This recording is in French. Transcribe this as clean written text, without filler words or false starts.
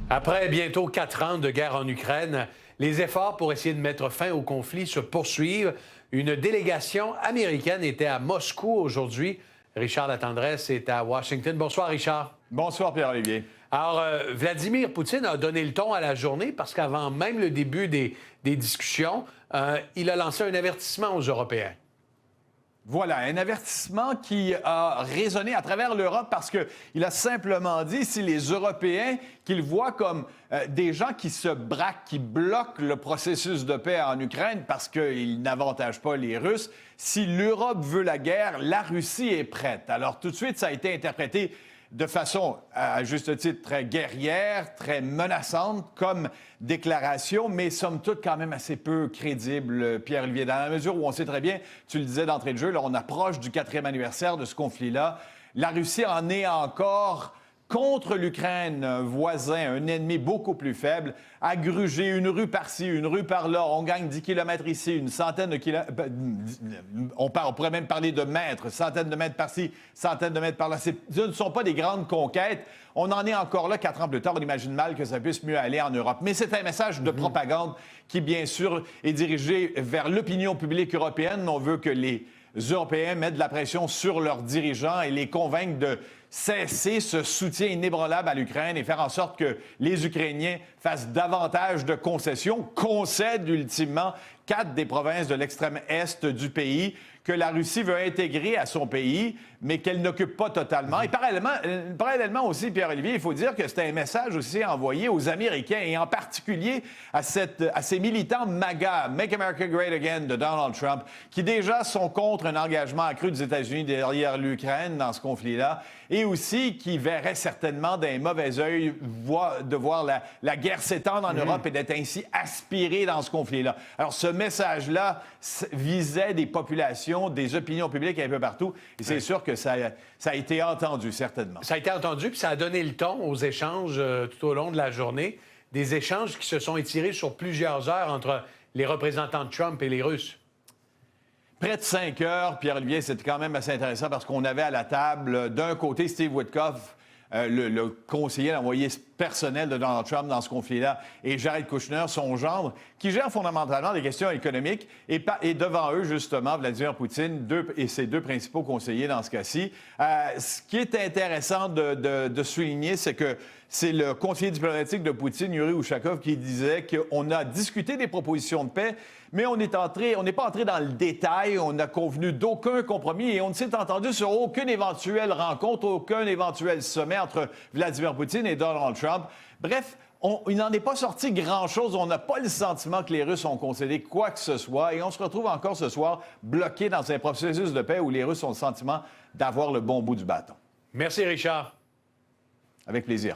Après bientôt 4 ans de guerre en Ukraine, les efforts pour essayer de mettre fin au conflit se poursuivent. Une délégation américaine était à Moscou aujourd'hui. Richard Latendresse est à Washington. Bonsoir, Richard. Bonsoir, Pierre-Olivier. Alors, Vladimir Poutine a donné le ton à la journée parce qu'avant même le début des discussions, il a lancé un avertissement aux Européens. Voilà, un avertissement qui a résonné à travers l'Europe parce qu'il a simplement dit si les Européens qu'ils voient comme des gens qui se braquent, qui bloquent le processus de paix en Ukraine parce qu'ils n'avantagent pas les Russes, si l'Europe veut la guerre, la Russie est prête. Alors tout de suite, ça a été interprété de façon, à juste titre, très guerrière, très menaçante comme déclaration, mais somme toute quand même assez peu crédible, Pierre-Olivier, dans la mesure où on sait très bien, tu le disais d'entrée de jeu, là, on approche du 4e anniversaire de ce conflit-là. La Russie en est encore contre l'Ukraine, un voisin, un ennemi beaucoup plus faible, à gruger une rue par-ci, une rue par-là. On gagne 10 kilomètres ici, une centaine de kilomètres. On pourrait même parler de mètres, centaines de mètres par-ci, centaines de mètres par-là. Ce ne sont pas des grandes conquêtes. On en est encore là 4 ans plus tard. On imagine mal que ça puisse mieux aller en Europe. Mais c'est un message de propagande qui, bien sûr, est dirigé vers l'opinion publique européenne. On veut que les Européens mettent de la pression sur leurs dirigeants et les convaincre de cesser ce soutien inébranlable à l'Ukraine et faire en sorte que les Ukrainiens fassent davantage de concessions, concèdent ultimement 4 des provinces de l'extrême est du pays que la Russie veut intégrer à son pays, mais qu'elle n'occupe pas totalement. Et parallèlement aussi, Pierre-Olivier, il faut dire que c'est un message aussi envoyé aux Américains et en particulier à ces militants MAGA, Make America Great Again, de Donald Trump, qui déjà sont contre un engagement accru des États-Unis derrière l'Ukraine dans ce conflit-là et aussi qui verraient certainement d'un mauvais œil de voir la guerre s'étendre en Europe et d'être ainsi aspiré dans ce conflit-là. Alors, ce message-là visait des populations, des opinions publiques un peu partout. Et c'est sûr que ça a été entendu, certainement. Ça a été entendu, puis ça a donné le ton aux échanges tout au long de la journée. Des échanges qui se sont étirés sur plusieurs heures entre les représentants de Trump et les Russes. Près de 5 heures, Pierre-Olivier, c'était quand même assez intéressant parce qu'on avait à la table, d'un côté, Steve Witkoff, le conseiller, l'envoyé personnel de Donald Trump dans ce conflit-là, et Jared Kushner, son gendre, qui gère fondamentalement des questions économiques, et devant eux, justement, Vladimir Poutine et ses 2 principaux conseillers dans ce cas-ci. Ce qui est intéressant de souligner, c'est que c'est le conseiller diplomatique de Poutine, Yuri Ushakov, qui disait qu'on a discuté des propositions de paix, mais on n'est pas entré dans le détail, on n'a convenu d'aucun compromis et on ne s'est entendu sur aucune éventuelle rencontre, aucun éventuel sommet entre Vladimir Poutine et Donald Trump. Bref, il n'en est pas sorti grand-chose. On n'a pas le sentiment que les Russes ont concédé quoi que ce soit et on se retrouve encore ce soir bloqués dans un processus de paix où les Russes ont le sentiment d'avoir le bon bout du bâton. Merci, Richard. Avec plaisir.